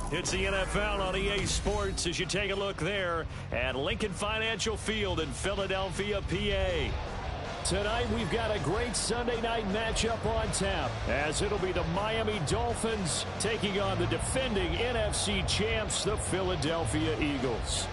It's the NFL on EA Sports as you take a look there at Lincoln Financial Field in Philadelphia, PA. Tonight we've got a great Sunday night matchup on tap as it'll be the Miami Dolphins taking on the defending NFC champs, the Philadelphia Eagles.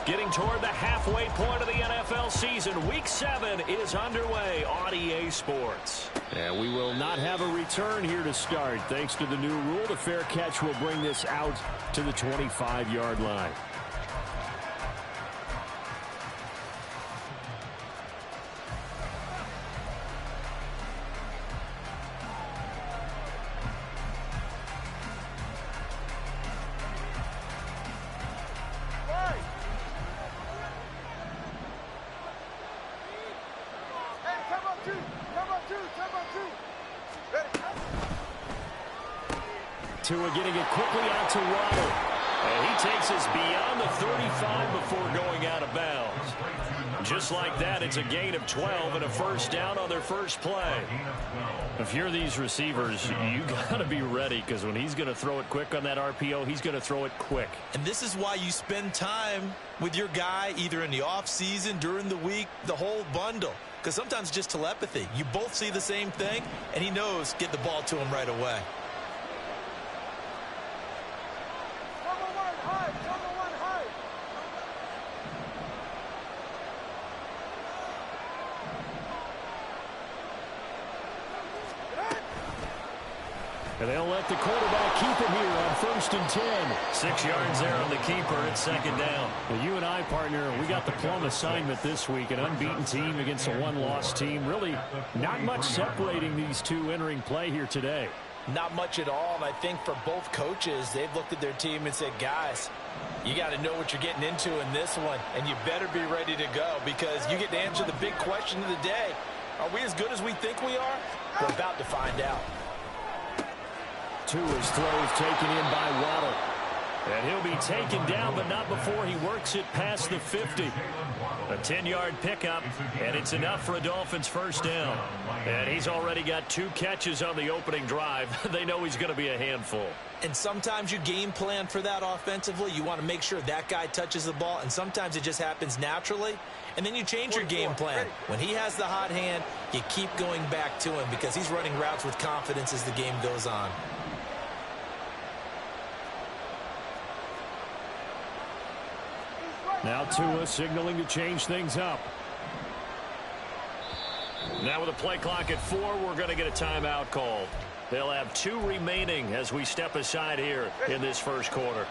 Getting toward the halfway point of the NFL season, Week 7 is underway on EA Sports. And we will not have a return here to start. Thanks to the new rule, the fair catch will bring this out to the 25-yard line. Tua getting it quickly out to Waddle. And he takes us beyond the 35 before going out of bounds. Just like that, it's a gain of 12 and a first down on their first play. If you're these receivers, you got to be ready because when he's going to throw it quick on that RPO, he's going to throw it quick. And this is why you spend time with your guy either in the offseason, during the week, the whole bundle. Because sometimes just telepathy. You both see the same thing, and he knows get the ball to him right away. And they'll let the quarterback keep it here on 1st and 10. 6 yards there on the keeper at second down. Well, you and I, partner, we got the plum assignment this week. An unbeaten team against a one-loss team. Really not much separating these two entering play here today. Not much at all, and I think for both coaches, they've looked at their team and said, guys, you got to know what you're getting into in this one, and you better be ready to go because you get to answer the big question of the day. Are we as good as we think we are? We're about to find out. Tua's throw is taken in by Waddle. And he'll be taken down, but not before he works it past the 50. A 10-yard pickup, and it's enough for a Dolphins first down. And he's already got 2 catches on the opening drive. They know he's going to be a handful. And sometimes you game plan for that offensively. You want to make sure that guy touches the ball, and sometimes it just happens naturally. And then you change your game plan. When he has the hot hand, you keep going back to him because he's running routes with confidence as the game goes on. Now Tua signaling to change things up. Now with a play clock at 4, we're going to get a timeout called. They'll have 2 remaining as we step aside here in this first quarter.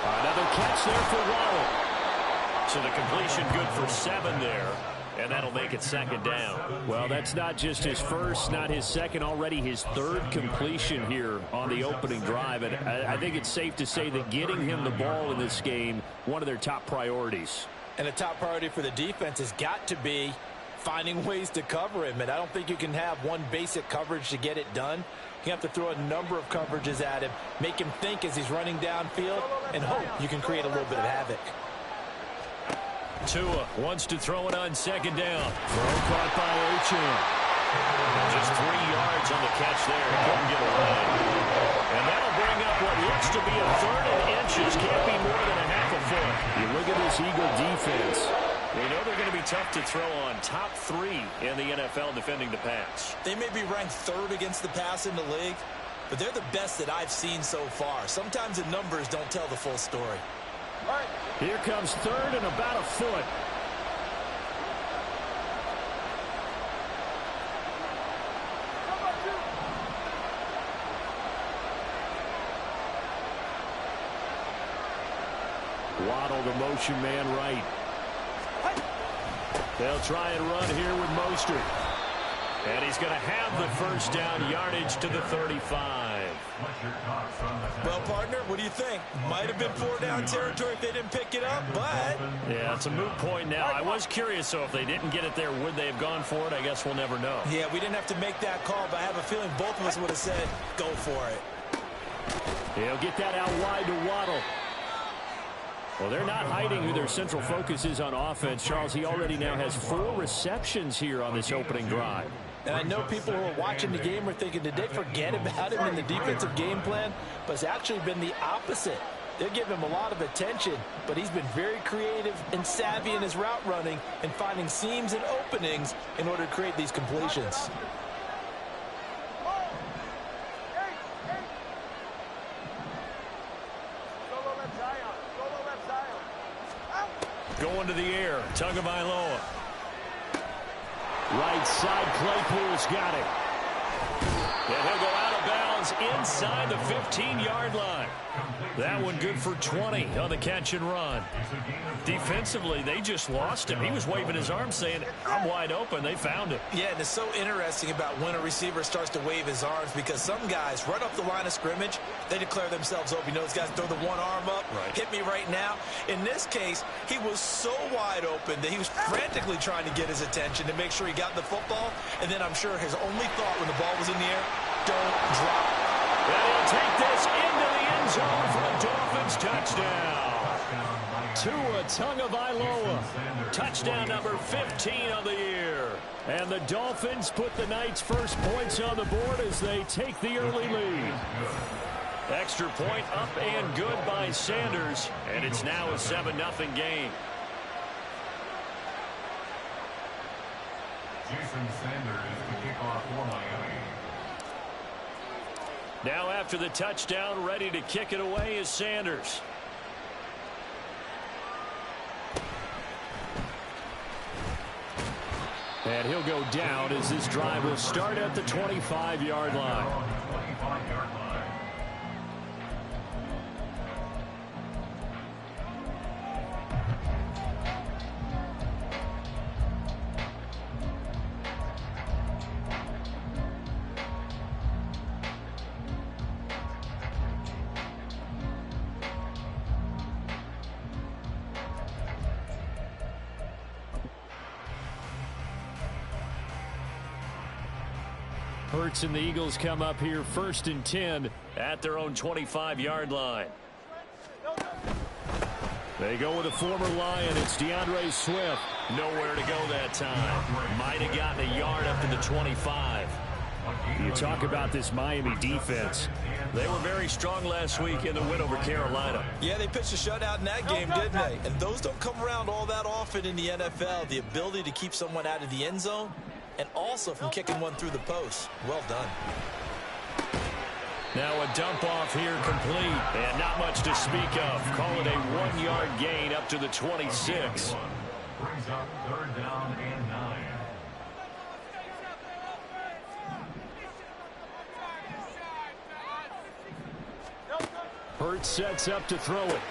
Another catch there for Waddle. So the completion good for 7 there. And that'll make it second down. Well, that's not just his first, not his second, already his 3rd completion here on the opening drive. And I think it's safe to say that getting him the ball in this game, one of their top priorities. And the top priority for the defense has got to be finding ways to cover him. And I don't think you can have one basic coverage to get it done. You have to throw a number of coverages at him, make him think as he's running downfield, and hope you can create a little bit of havoc. Tua wants to throw it on second down. Throw caught by Achane. Just 3 yards on the catch there. Couldn't get away. And that'll bring up what looks to be a 3rd and inches. Can't be more than a half a foot. You look at this Eagle defense. They know they're going to be tough to throw on. Top 3 in the NFL defending the pass. They may be ranked 3rd against the pass in the league, but they're the best that I've seen so far. Sometimes the numbers don't tell the full story. Here comes 3rd and about a foot. Waddle, the motion man right. They'll try and run here with Mostert. And he's going to have the first down, yardage to the 35. Well, partner, what do you think? Might have been 4-down territory if they didn't pick it up, but... Yeah, it's a moot point now. I was curious, so if they didn't get it there, would they have gone for it? I guess we'll never know. Yeah, we didn't have to make that call, but I have a feeling both of us would have said, go for it. He'll get that out wide to Waddle. Well, they're not hiding who their central focus is on offense. Charles, he already now has 4 receptions here on this opening drive. And I know people who are watching the game are thinking, did they forget about him in the defensive game plan? But it's actually been the opposite. They're giving him a lot of attention, but he's been very creative and savvy in his route running and finding seams and openings in order to create these completions. Going to the air, Tagovailoa. Right side, Claypool's got it. And he'll go out of bounds inside the 15-yard line. That one good for 20 on the catch and run. Defensively, they just lost him. He was waving his arms saying, I'm wide open. They found him. Yeah, and it's so interesting about when a receiver starts to wave his arms because some guys right off the line of scrimmage, they declare themselves open. You know, those guys throw the one arm up, hit me right now. In this case, he was so wide open that he was frantically trying to get his attention to make sure he got the football. And then I'm sure his only thought when the ball was in the air, don't drop. And he'll take this into the end zone for a Dolphins touchdown. Tua Tagovailoa, touchdown number 15 of the year. And the Dolphins put the night's first points on the board as they take the early lead. Extra point up and good by Sanders, and it's now a 7-0 game. Jason Sanders is the kickoff for Miami. Now after the touchdown, ready to kick it away is Sanders. And he'll go down as this drive will start at the 25-yard line. Hurts and the Eagles come up here 1st and 10 at their own 25-yard line. They go with a former Lion. It's DeAndre Swift. Nowhere to go that time. Might have gotten a yard up to the 25. You talk about this Miami defense. They were very strong last week in the win over Carolina. Yeah, they pitched a shutout in that game, didn't they? And those don't come around all that often in the NFL. The ability to keep someone out of the end zone and also from kicking one through the post. Well done. Now a dump off here complete. And not much to speak of. Call it a 1-yard gain up to the 26. Brings up 3rd down and 9. Hurts sets up to throw it.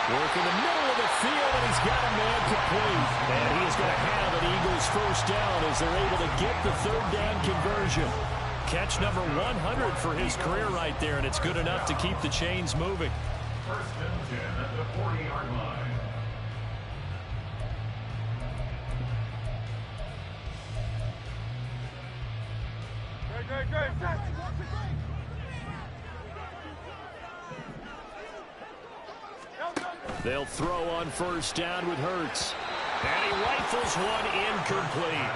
Work in the middle of the field, and he's got a man complete. And he is going to have an Eagles first down as they're able to get the 3rd down conversion. Catch number 100 for his career right there, and it's good enough to keep the chains moving. 1st and 10 at the 40-yard line. They'll throw on 1st down with Hurts. And he rifles one incomplete.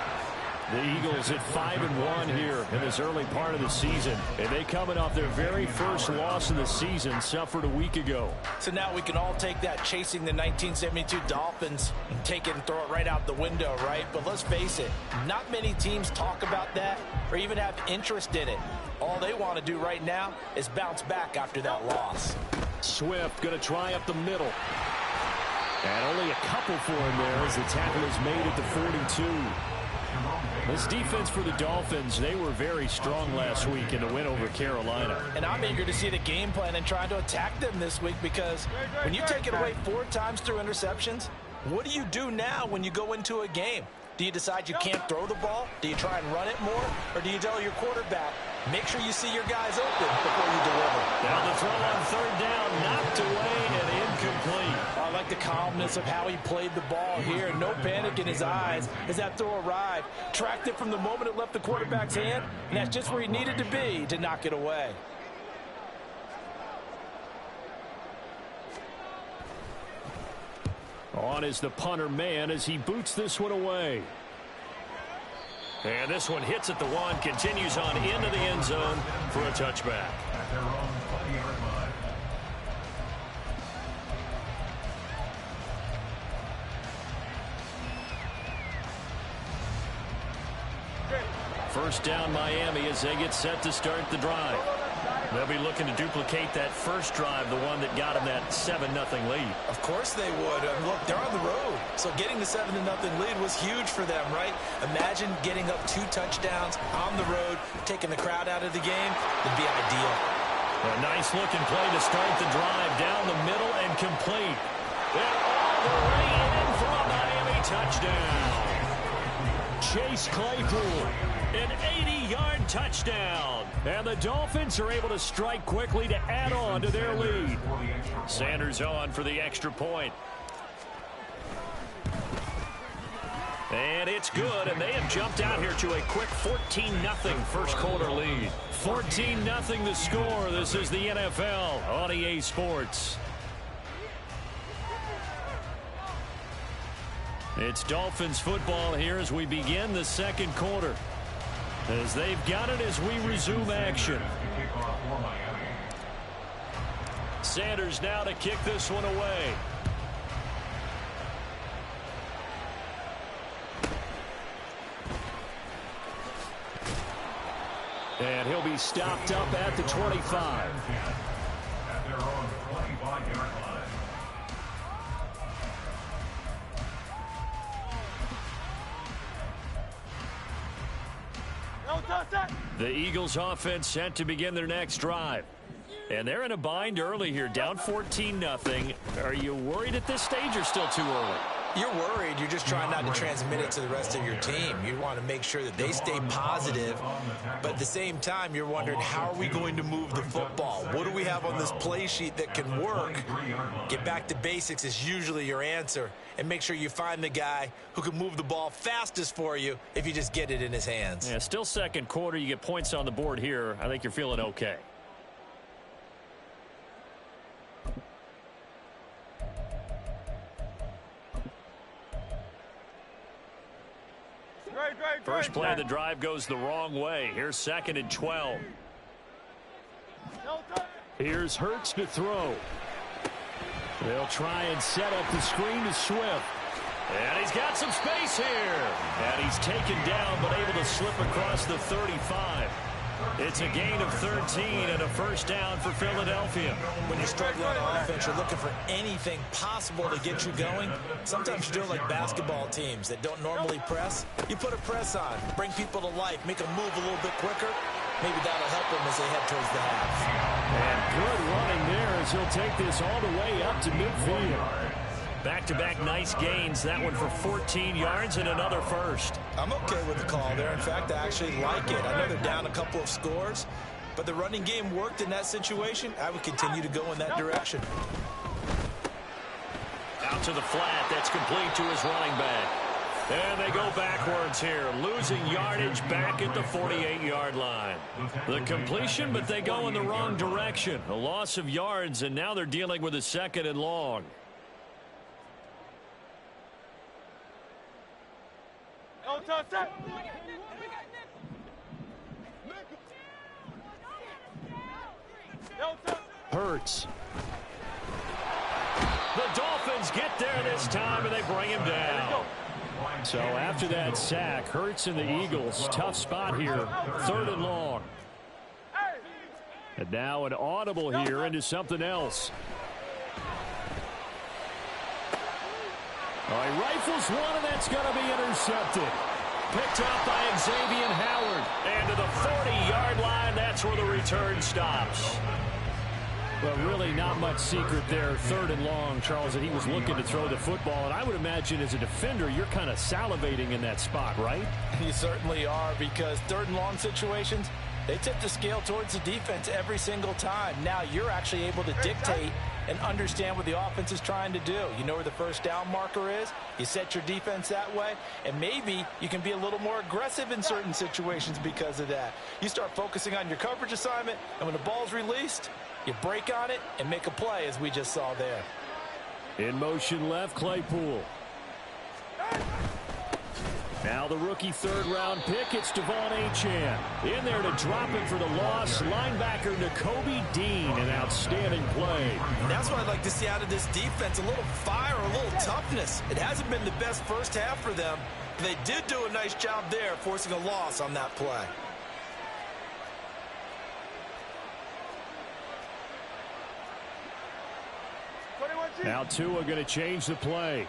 The Eagles at 5-1 here in this early part of the season. And they coming off their very first loss of the season, suffered a week ago. So now we can all take that chasing the 1972 Dolphins and take it and throw it right out the window, right? But let's face it, not many teams talk about that or even have interest in it. All they want to do right now is bounce back after that loss. Swift going to try up the middle. And only a couple for him there as the tackle is made at the 42. This defense for the Dolphins, they were very strong last week in the win over Carolina. And I'm eager to see the game plan and try to attack them this week because when you take it away 4 times through interceptions, what do you do now when you go into a game? Do you decide you can't throw the ball? Do you try and run it more? Or do you tell your quarterback, make sure you see your guys open before you deliver? Now the throw on third down, knocked away and incomplete. I like the calmness of how he played the ball here. No panic in his eyes as that throw arrived. Tracked it from the moment it left the quarterback's hand, and that's just where he needed to be to knock it away. On is the punter man as he boots this one away. And this one hits at the one, continues on into the end zone for a touchback. At their own 20-yard line. First down Miami as they get set to start the drive. They'll be looking to duplicate that first drive, the one that got them that 7-0 lead. Of course they would. Look, they're on the road. So getting the 7-0 lead was huge for them, right? Imagine getting up 2 touchdowns on the road, taking the crowd out of the game. It'd be ideal. A nice looking play to start the drive down the middle and complete. And all the way in for a Miami touchdown. Chase Claypool, an 80-yard touchdown. And the Dolphins are able to strike quickly to add on to their lead. Sanders on for the extra point. And it's good, and they have jumped out here to a quick 14-0 first quarter lead. 14-0 the score. This is the NFL on EA Sports. It's Dolphins football here as we begin the second quarter. As they've got it as we resume action. Sanders now to kick this one away. And he'll be stopped up at the 25. At their own 25-yard line. The Eagles offense set to begin their next drive. And they're in a bind early here, down 14-0. Are you worried at this stage or still too early? You're worried. You're just trying not to transmit it to the rest of your team. You want to make sure that they stay positive. But at the same time, you're wondering, how are we going to move the football? What do we have on this play sheet that can work? Get back to basics is usually your answer. And make sure you find the guy who can move the ball fastest for you if you just get it in his hands. Yeah, still second quarter. You get points on the board here. I think you're feeling okay. First play of the drive goes the wrong way. Here's 2nd and 12. Here's Hurts to throw. They'll try and set up the screen to Swift. And he's got some space here. And he's taken down but able to slip across the 35. It's a gain of 13 and a first down for Philadelphia. When you're struggling on offense, you're looking for anything possible to get you going. Sometimes you're doing like basketball teams that don't normally press. You put a press on, bring people to life, make them move a little bit quicker. Maybe that'll help them as they head towards the half. And good running there as he'll take this all the way up to midfield. Back-to-back nice gains. That one for 14 yards and another first. I'm okay with the call there. In fact, I actually like it. I know they're down a couple of scores, but the running game worked in that situation. I would continue to go in that direction. Out to the flat. That's complete to his running back. And they go backwards here, losing yardage back at the 48-yard line. The completion, but they go in the wrong direction. A loss of yards, and now they're dealing with a 2nd and long. Hurts. The Dolphins get there this time, and they bring him down. So after that sack, Hurts and the Eagles, tough spot here, 3rd and long. And now an audible here into something else. Oh, he rifles one, and that's going to be intercepted. Picked up by Xavier Howard. And to the 40-yard line, that's where the return stops. Well, really not much secret there. 3rd and long, Charles, that he was looking to throw the football. And I would imagine as a defender, you're kind of salivating in that spot, right? You certainly are, because 3rd and long situations, they tip the scale towards the defense every single time. Now you're actually able to dictate and understand what the offense is trying to do. You know where the first down marker is. You set your defense that way, and maybe you can be a little more aggressive in certain situations because of that. You start focusing on your coverage assignment, and when the ball's released, you break on it and make a play, as we just saw there. In motion left, Claypool. Now the rookie 3rd-round pick, it's Devon Achane. In there to drop him for the loss, linebacker Nakobe Dean, an outstanding play. And that's what I'd like to see out of this defense, a little fire, a little toughness. It hasn't been the best first half for them, but they did do a nice job there, forcing a loss on that play. Now Tua going to change the play.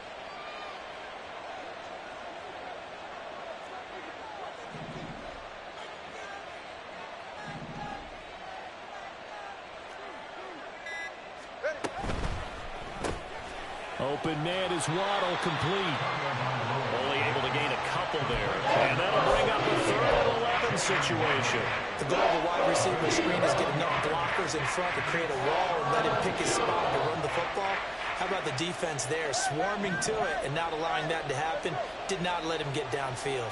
Open man is Waddle, complete. Only able to gain a couple there. And that'll bring up a 3rd and 11 situation. The goal of the wide receiver screen is get enough blockers in front to create a wall and let him pick his spot to run the football. How about the defense there, swarming to it and not allowing that to happen? Did not let him get downfield.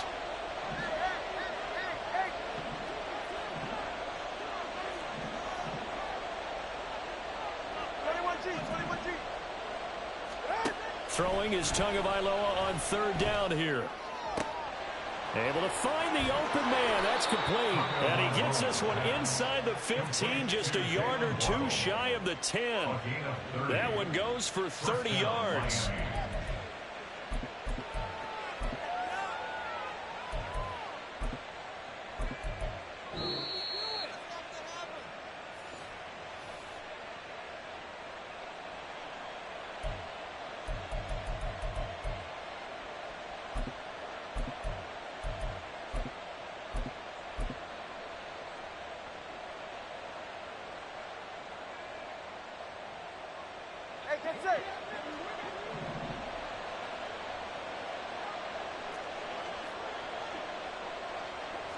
Throwing is Tagovailoa on 3rd down here. Able to find the open man. That's complete. And he gets this one inside the 15, just a yard or 2 shy of the 10. That one goes for 30 yards.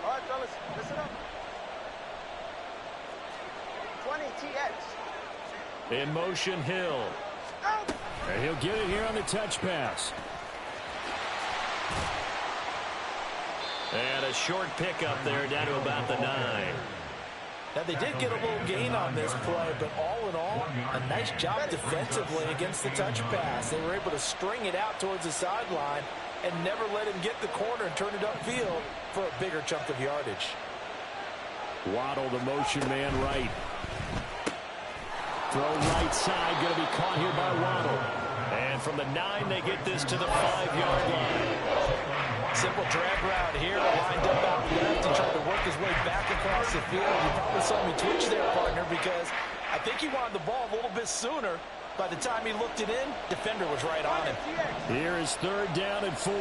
All right, fellas, listen up. 20 TX. In motion, Hill. And he'll get it here on the touch pass. And a short pickup there down to about the 9. Now, they did get a little gain on this play, but all in all, a nice job defensively against the touch pass. They were able to string it out towards the sideline and never let him get the corner and turn it upfield for a bigger chunk of yardage. Waddle, the motion man, right. Throw right side, going to be caught here by Waddle. And from the 9, they get this to the 5-yard line. Simple drag route here, lined up out left and trying to work his way back across the field. You probably saw me twitch there, partner, because I think he wanted the ball a little bit sooner. By the time he looked it in, defender was right on him. Here is 3rd down and 4.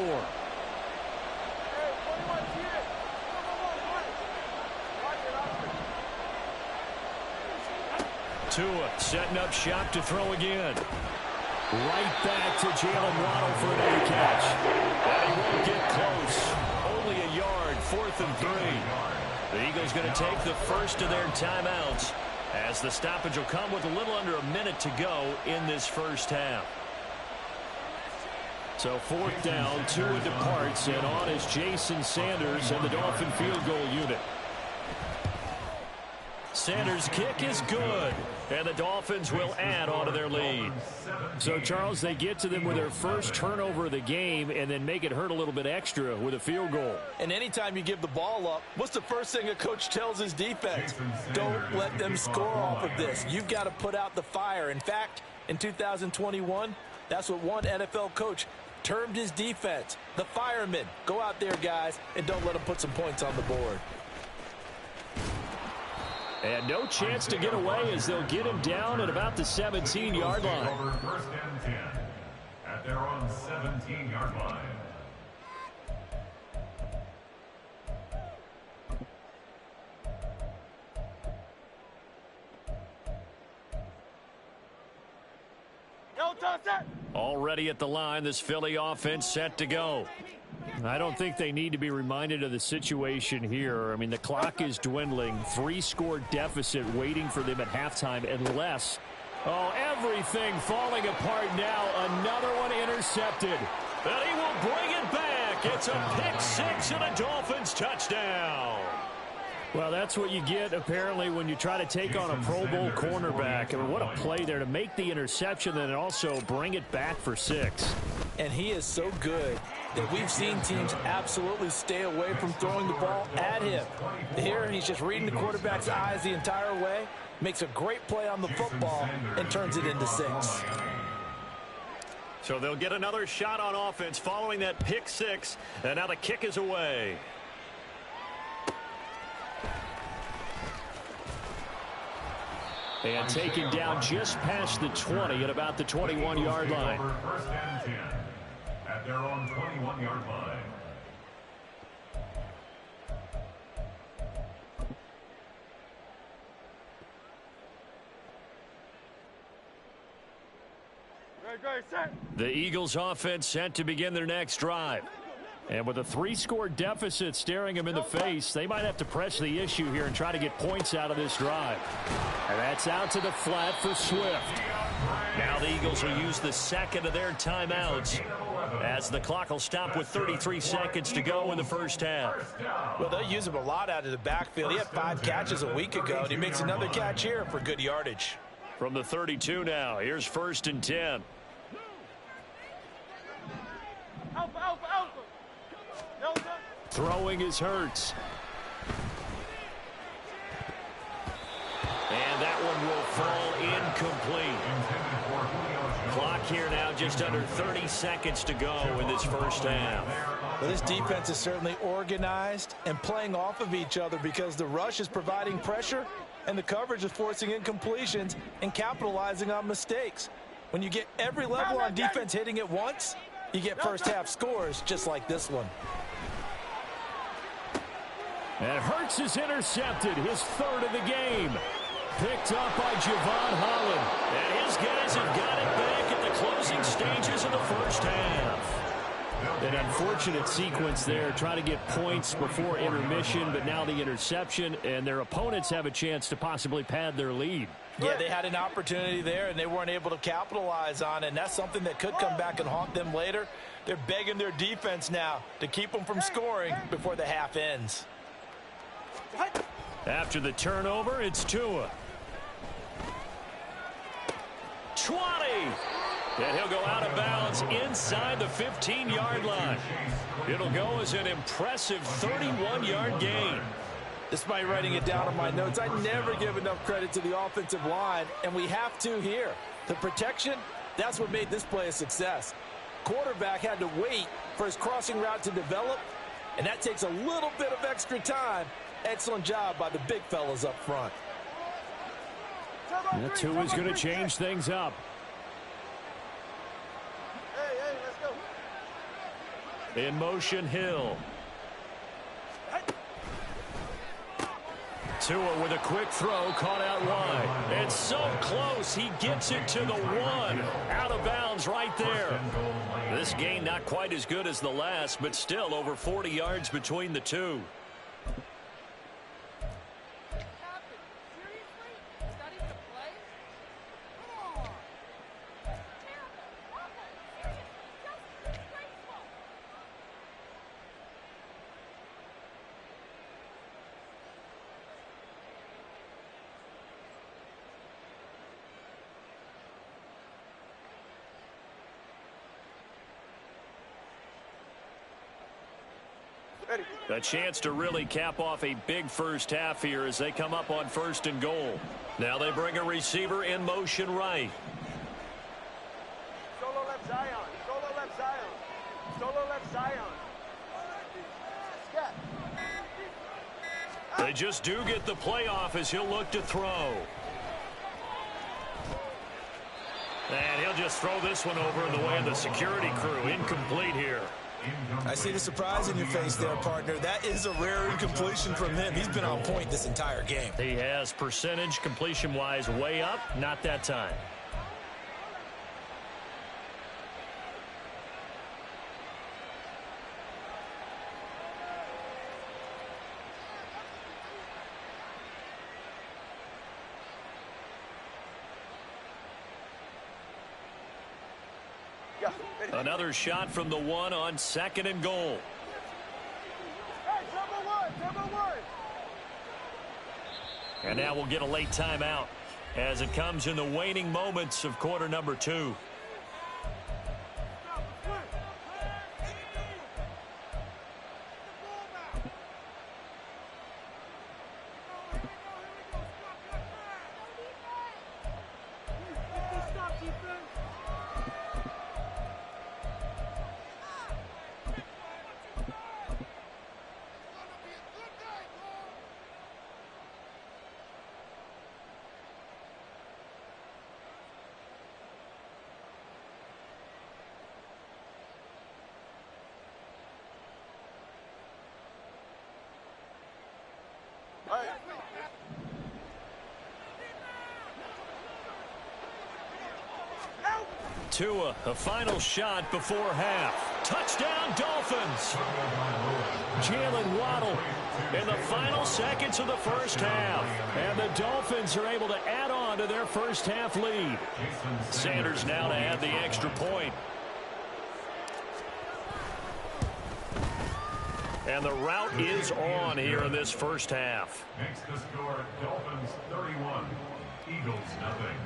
Tua setting up shop to throw again. Right back to Jalen Waddle for another catch. And he won't get close. Only a yard, 4th and 3. The Eagles going to take the first of their timeouts, as the stoppage will come with a little under a minute to go in this first half. So 4th down, Tua departs, and on is Jason Sanders and the Dolphin field goal unit. Sanders' kick is good, and the Dolphins will add on to their lead. So, Charles, they get to them with their first turnover of the game and then make it hurt a little bit extra with a field goal. And anytime you give the ball up, what's the first thing a coach tells his defense? Don't let them score off of this. You've got to put out the fire. In fact, in 2021, that's what one NFL coach termed his defense, the firemen. Go out there, guys, and don't let them put some points on the board. And no chance to get away as they'll get him down at about the 17-yard line. Over 1st and 10 at their own 17-yard line. Already at the line, this Philly offense set to go. I don't think they need to be reminded of the situation here. I mean, the clock is dwindling. 3-score deficit waiting for them at halftime unless... Oh, everything falling apart now. Another one intercepted. And he will bring it back. It's a pick-6 and a Dolphins touchdown. Well, that's what you get, apparently, when you try to take on a Pro Bowl cornerback. I mean, what a play there to make the interception and also bring it back for 6. And he is so good that we've seen teams absolutely stay away from throwing the ball at him. Here, he's just reading the quarterback's eyes the entire way, makes a great play on the football, and turns it into 6. So they'll get another shot on offense following that pick-6, and now the kick is away. And taken down just past the 20 at about the 21-yard line. First and 10 at their own 21-yard line. The Eagles offense set to begin their next drive. And with a 3-score deficit staring them in the face, they might have to press the issue here and try to get points out of this drive. And that's out to the flat for Swift. Now the Eagles will use the second of their timeouts as the clock will stop with 33 seconds to go in the first half. Well, they'll use him a lot out of the backfield. He had 5 catches a week ago, and he makes another catch here for good yardage. From the 32 now, here's 1st and 10. Throwing is Hurts. And that one will fall incomplete. Clock here now just under 30 seconds to go in this first half. Well, this defense is certainly organized and playing off of each other because the rush is providing pressure and the coverage is forcing incompletions and capitalizing on mistakes. When you get every level on defense hitting at once, you get first half scores just like this one. And Hurts is intercepted, his 3rd of the game. Picked up by Javon Holland. And his guys have got it back at the closing stages of the first half. An unfortunate sequence there, trying to get points before intermission, but now the interception, and their opponents have a chance to possibly pad their lead. Yeah, they had an opportunity there, and they weren't able to capitalize on it, and that's something that could come back and haunt them later. They're begging their defense now to keep them from scoring before the half ends. After the turnover, it's Tua. 20! And he'll go out of bounds inside the 15-yard line. It'll go as an impressive 31-yard gain. Despite writing it down on my notes, I never give enough credit to the offensive line, and we have to here. The protection, that's what made this play a success. Quarterback had to wait for his crossing route to develop, and that takes a little bit of extra time. Excellent job by the big fellas up front. Tua's going to change things up. Hey, let's go. In motion, Hill. Tua with a quick throw, caught out wide. It's so close, he gets it to the 1. Out of bounds right there. This gain not quite as good as the last, but still over 40 yards between the two. A chance to really cap off a big first half here as they come up on 1st and goal. Now they bring a receiver in motion right. Solo left Zion. Solo left Zion. Solo left Zion. Scat. They just do get the playoff as he'll look to throw. And he'll just throw this one over in the way of the security crew. Incomplete here. I see the surprise in your face there, partner. That is a rare incompletion from him. He's been on point this entire game. He has percentage completion-wise way up. Not that time. Another shot from the one on 2nd and goal. Hey, number one. And now we'll get a late timeout as it comes in the waning moments of quarter number 2. Tua, a final shot before half. Touchdown, Dolphins. Jalen Waddle in the final seconds of the first half. And the Dolphins are able to add on to their first half lead. Sanders now to add the extra point. And the route is on here in this first half. Makes the score Dolphins 31, Eagles nothing.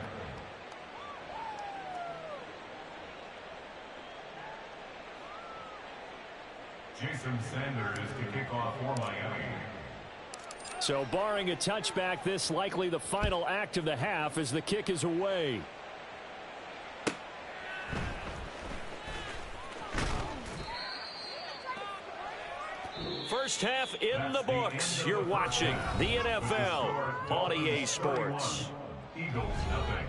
Jason Sanders to kick off for Miami. So barring a touchback, this likely the final act of the half as the kick is away. First half in the books. You're watching the NFL on EA Sports. Eagles nothing.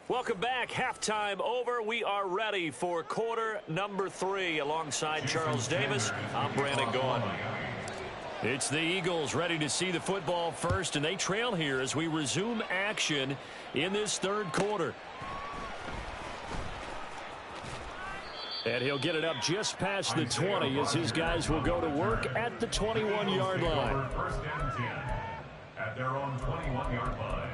Welcome back. Halftime over. We are ready for quarter number 3. Alongside Charles Davis, I'm Brandon Gaughan. It's the Eagles ready to see the football first, and they trail here as we resume action in this third quarter. And he'll get it up just past the 20 as his guys will go to work at the 21-yard line. First and 10 at their own 21-yard line.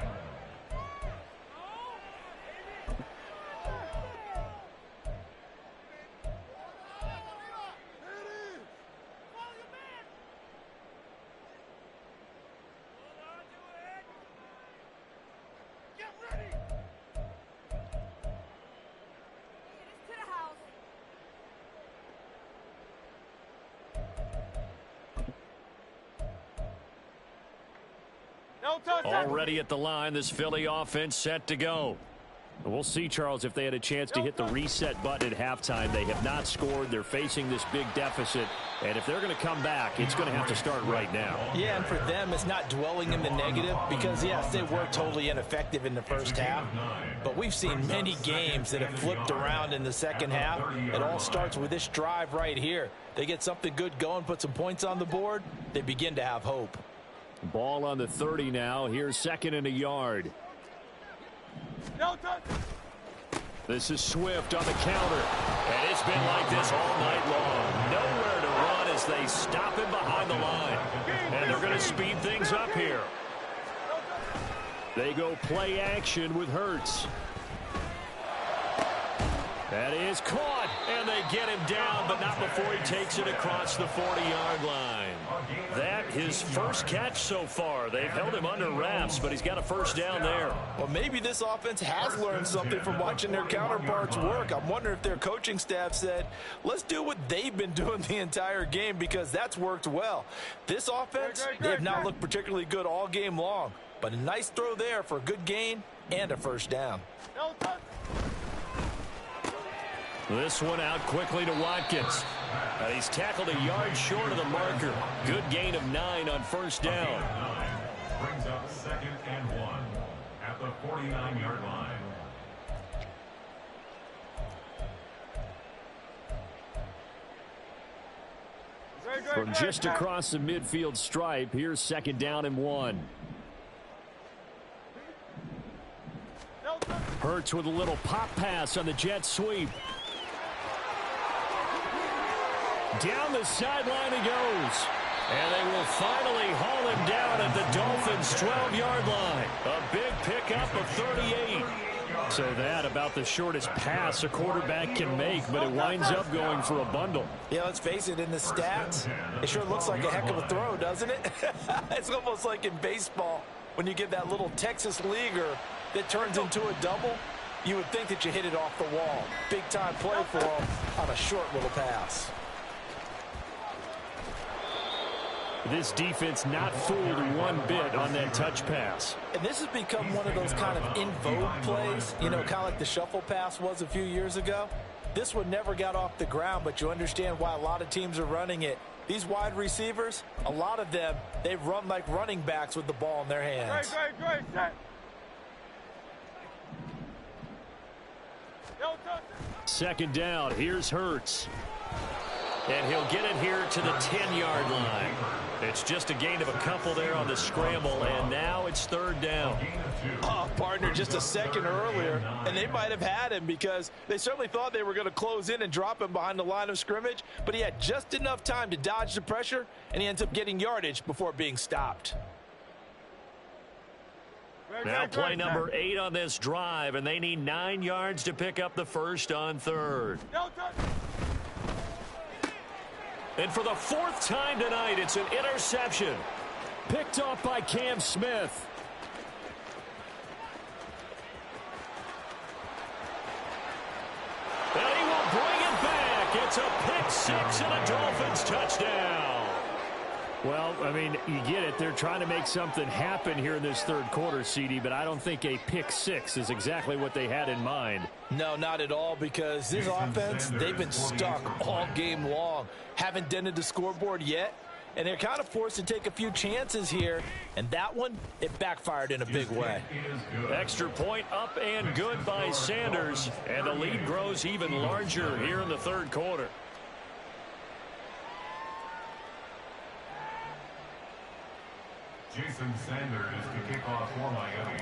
Already at the line, this Philly offense set to go. We'll see, Charles, if they had a chance to hit the reset button at halftime. They have not scored. They're facing this big deficit. And if they're going to come back, it's going to have to start right now. Yeah, and for them, it's not dwelling in the negative because, yes, they were totally ineffective in the first half. But we've seen many games that have flipped around in the second half. It all starts with this drive right here. They get something good going, put some points on the board, they begin to have hope. Ball on the 30 now. Here's 2nd and a yard. This is Swift on the counter. And it's been like this all night long. Nowhere to run as they stop him behind the line. And they're going to speed things up here. They go play action with Hurts. That is caught, and they get him down, but not before he takes it across the 40-yard line. That his first catch so far. They've held him under wraps, but he's got a first down there. Well, maybe this offense has learned something from watching their counterparts work. I'm wondering if their coaching staff said, let's do what they've been doing the entire game because that's worked well. This offense, they have not looked particularly good all game long, but a nice throw there for a good gain and a first down. This one out quickly to Watkins. He's tackled a yard short of the marker. Good gain of 9 on first down. Brings up 2nd and 1 at the 49-yard line. From just across the midfield stripe, here's 2nd down and 1. Hurts with a little pop pass on the jet sweep. Down the sideline he goes. And they will finally haul him down at the Dolphins' 12-yard line. A big pickup of 38. So that about the shortest pass a quarterback can make, but it winds up going for a bundle. Yeah, let's face it, in the stats, it sure looks like a heck of a throw, doesn't it? It's almost like in baseball when you get that little Texas leaguer that turns into a double. You would think that you hit it off the wall. Big-time play for him on a short little pass. This defense not fooled one bit on that touch pass. And this has become one of those kind of in vogue plays, you know, kind of like the shuffle pass was a few years ago. This one never got off the ground, but you understand why a lot of teams are running it. These wide receivers, a lot of them, they run like running backs with the ball in their hands. Great, set. Second down, here's Hurts. And he'll get it here to the 10-yard line. It's just a gain of a couple there on the scramble, and now it's third down. Oh, partner, just a second earlier, and they might have had him because they certainly thought they were going to close in and drop him behind the line of scrimmage, but he had just enough time to dodge the pressure, and he ends up getting yardage before being stopped. Now play number 8 on this drive, and they need 9 yards to pick up the first on third. And for the 4th time tonight, it's an interception. Picked off by Cam Smith. And he will bring it back. It's a pick 6 and a Dolphins touchdown. Well, I mean, you get it. They're trying to make something happen here in this third quarter, CD, but I don't think a pick 6 is exactly what they had in mind. No, not at all, because this offense, they've been stuck all game long. Haven't dented the scoreboard yet, and they're kind of forced to take a few chances here, and that one, it backfired in a big way. Extra point up and good by Sanders, and the lead grows even larger here in the third quarter. Jason Sanders to kick off for Miami.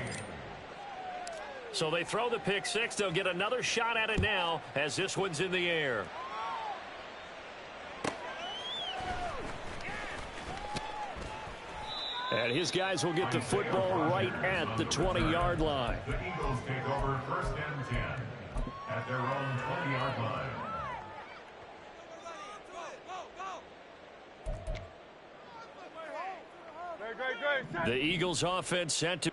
So they throw the pick 6. They'll get another shot at it now as this one's in the air. And his guys will get the football right at the 20-yard line. The Eagles take over 1st and 10 at their own 20-yard line. Great. The Eagles offense sent to